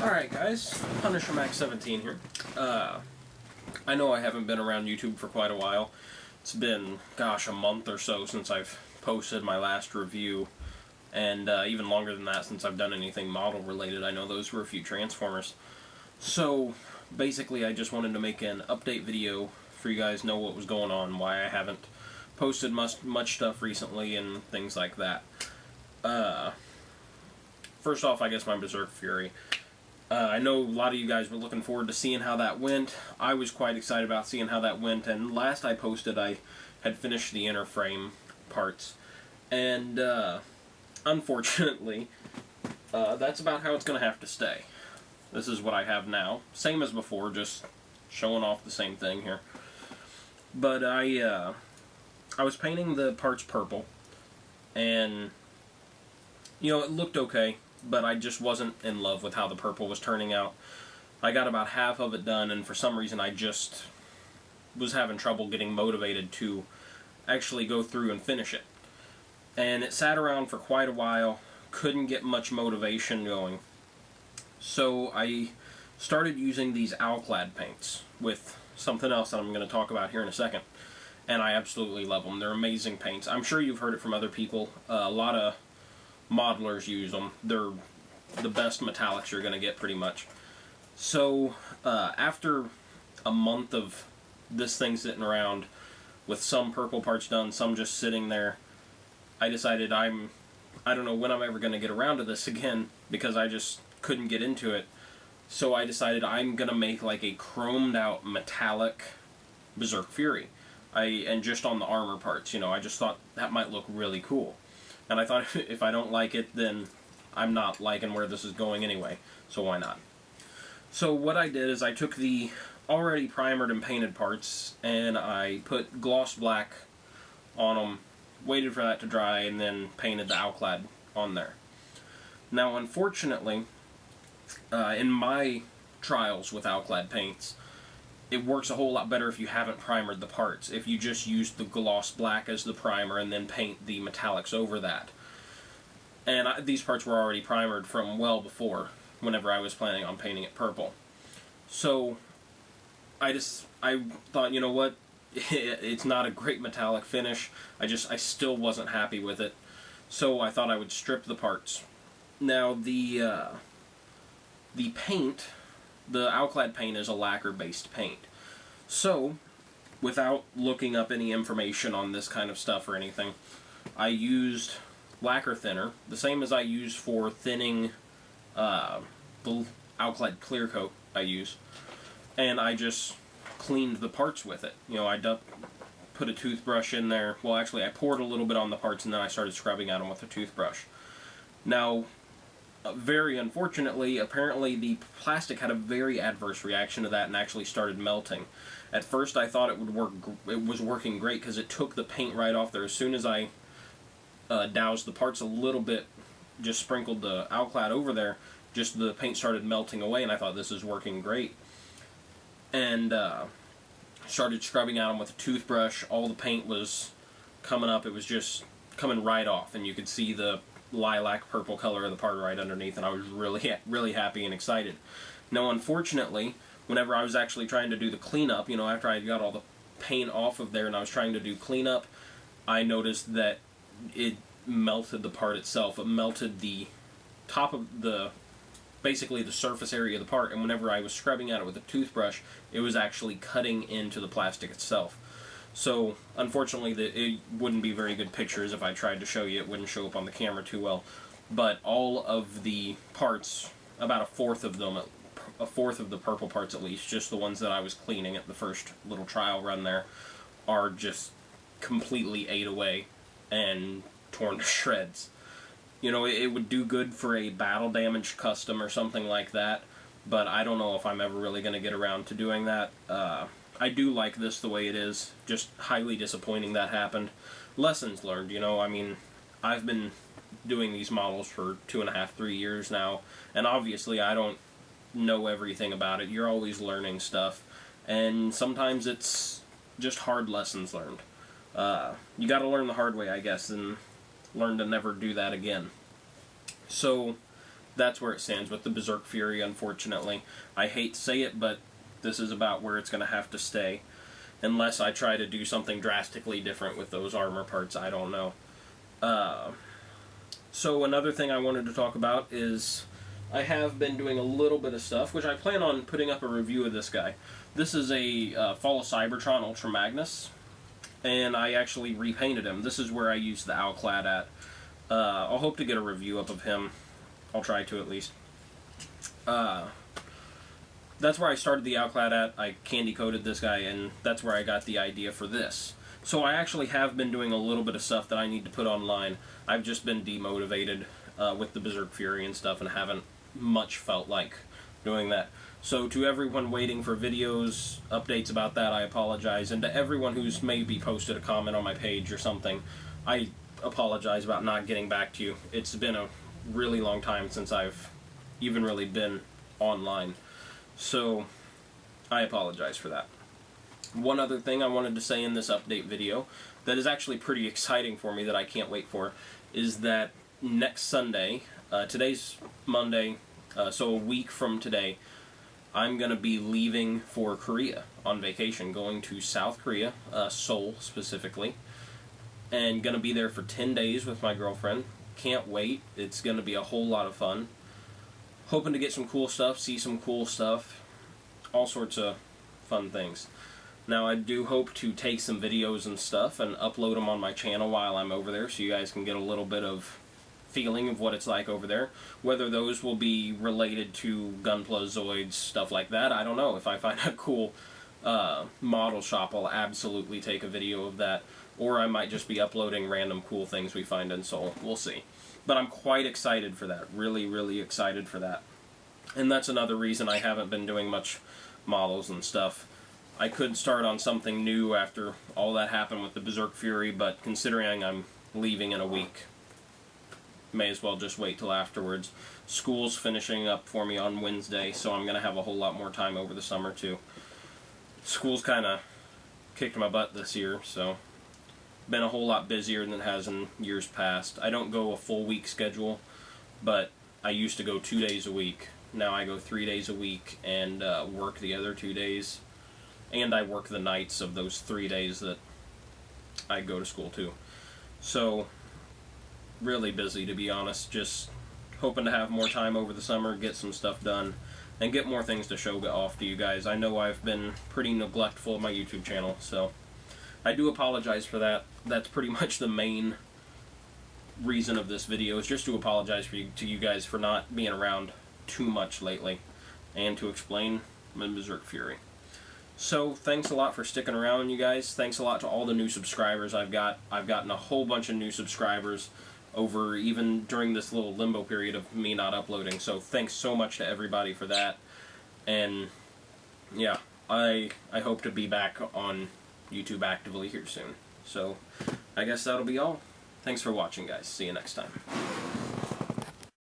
Alright guys, Punisher Max 17 here. I know I haven't been around YouTube for quite a while. It's been, gosh, a month or so since I've posted my last review, and even longer than that since I've done anything model related. I know those were a few Transformers. So, basically I just wanted to make an update video for you guys know what was going on, why I haven't posted much stuff recently, and things like that. First off, I guess my Berserk Fury. I know a lot of you guys were looking forward to seeing how that went. I was quite excited about seeing how that went, and last I posted I had finished the inner frame parts. And unfortunately, that's about how it's going to have to stay. This is what I have now. Same as before, just showing off the same thing here. But I was painting the parts purple, and you know, it looked okay, but I just wasn't in love with how the purple was turning out. I got about half of it done, and for some reason I just was having trouble getting motivated to actually go through and finish it. And it sat around for quite a while, couldn't get much motivation going. So I started using these Owlclad paints with something else that I'm going to talk about here in a second. And I absolutely love them. They're amazing paints. I'm sure you've heard it from other people. A lot of modelers use them. They're the best metallics you're going to get, pretty much. So after a month of this thing sitting around with some purple parts done, some just sitting there, I decided I don't know when I'm ever going to get around to this again, because I just couldn't get into it. So I decided I'm going to make like a chromed out metallic Berserk Fury. And just on the armor parts, you know, I just thought that might look really cool. And I thought if I don't like it, then I'm not liking where this is going anyway, so why not? So what I did is I took the already primered and painted parts, and I put gloss black on them, waited for that to dry, and then painted the Owlclad on there. Now, unfortunately, in my trials with Owlclad paints, it works a whole lot better if you haven't primered the parts. If you just use the gloss black as the primer and then paint the metallics over that. And these parts were already primered from well before, whenever I was planning on painting it purple. So I thought, you know what, it's not a great metallic finish. I still wasn't happy with it. So I thought I would strip the parts. Now the paint, the Owlclad paint, is a lacquer-based paint. So, without looking up any information on this kind of stuff or anything, I used lacquer thinner, the same as I use for thinning the Owlclad clear coat I use, and I just cleaned the parts with it. You know, I put a toothbrush in there. Well, actually, I poured a little bit on the parts, and then I started scrubbing at them with a toothbrush. Now, very unfortunately, apparently the plastic had a very adverse reaction to that and actually started melting. At first I thought it would work. It was working great because it took the paint right off there. As soon as I doused the parts a little bit, just sprinkled the Owlclad over there, just the paint started melting away, and I thought this is working great. And started scrubbing at them with a toothbrush. All the paint was coming up. It was just coming right off, and you could see the lilac purple color of the part right underneath, and I was really happy and excited. Now, unfortunately, whenever I was actually trying to do the cleanup, you know, after I got all the paint off of there and I was trying to do cleanup, I noticed that it melted the part itself. It melted the top of basically the surface area of the part, and whenever I was scrubbing at it with a toothbrush, it was actually cutting into the plastic itself. So, unfortunately, it wouldn't be very good pictures if I tried to show you. It wouldn't show up on the camera too well. But all of the parts, about a fourth of them, a fourth of the purple parts at least, just the ones that I was cleaning at the first little trial run there, are just completely ate away and torn to shreds. You know, it would do good for a battle damage custom or something like that, but I don't know if I'm ever really going to get around to doing that. I do like this the way it is. Just highly disappointing that happened. Lessons learned, you know. I mean, I've been doing these models for 2.5, 3 years now, and obviously I don't know everything about it. You're always learning stuff, and sometimes it's just hard lessons learned. You gotta learn the hard way, I guess, and learn to never do that again. So, that's where it stands with the Berserk Fury, unfortunately. I hate to say it, but this is about where it's going to have to stay. Unless I try to do something drastically different with those armor parts, I don't know. So another thing I wanted to talk about is I have been doing a little bit of stuff, which I plan on putting up a review of this guy. This is a Fall of Cybertron Ultra Magnus, and I actually repainted him. This is where I used the Owlclad at. I'll hope to get a review up of him. I'll try to, at least. That's where I started the Owlclad at. I candy-coated this guy, and that's where I got the idea for this. So I actually have been doing a little bit of stuff that I need to put online. I've just been demotivated with the Berserk Fury and stuff, and haven't much felt like doing that. So to everyone waiting for videos, updates about that, I apologize. And to everyone who's maybe posted a comment on my page or something, I apologize about not getting back to you. It's been a really long time since I've even really been online. So I apologize for that. One other thing I wanted to say in this update video that is actually pretty exciting for me, that I can't wait for, is that next Sunday, today's Monday, so a week from today, I'm going to be leaving for Korea on vacation, going to South Korea, Seoul specifically, and going to be there for 10 days with my girlfriend. Can't wait. It's going to be a whole lot of fun. Hoping to get some cool stuff, see some cool stuff, all sorts of fun things. Now, I do hope to take some videos and stuff and upload them on my channel while I'm over there, so you guys can get a little bit of feeling of what it's like over there. Whether those will be related to Gunpla, Zoids, stuff like that, I don't know. If I find a cool model shop, I'll absolutely take a video of that. Or I might just be uploading random cool things we find in Seoul. We'll see. But I'm quite excited for that. Really, really excited for that. And that's another reason I haven't been doing much models and stuff. I could start on something new after all that happened with the Berserk Fury, but considering I'm leaving in a week, may as well just wait till afterwards. School's finishing up for me on Wednesday, so I'm going to have a whole lot more time over the summer, too. School's kind of kicked my butt this year, so been a whole lot busier than it has in years past. I don't go a full week schedule, but I used to go 2 days a week. Now I go 3 days a week and work the other 2 days. And I work the nights of those 3 days that I go to school too. So, really busy, to be honest. Just hoping to have more time over the summer, get some stuff done, and get more things to show off to you guys. I know I've been pretty neglectful of my YouTube channel, so I do apologize for that. That's pretty much the main reason of this video, is just to apologize to you guys for not being around too much lately, and to explain my Berserk Fury. So, thanks a lot for sticking around, you guys. Thanks a lot to all the new subscribers I've got. I've gotten a whole bunch of new subscribers over even during this little limbo period of me not uploading. So, thanks so much to everybody for that. And, yeah, I hope to be back on YouTube actively here soon. So, I guess that'll be all. Thanks for watching, guys. See you next time.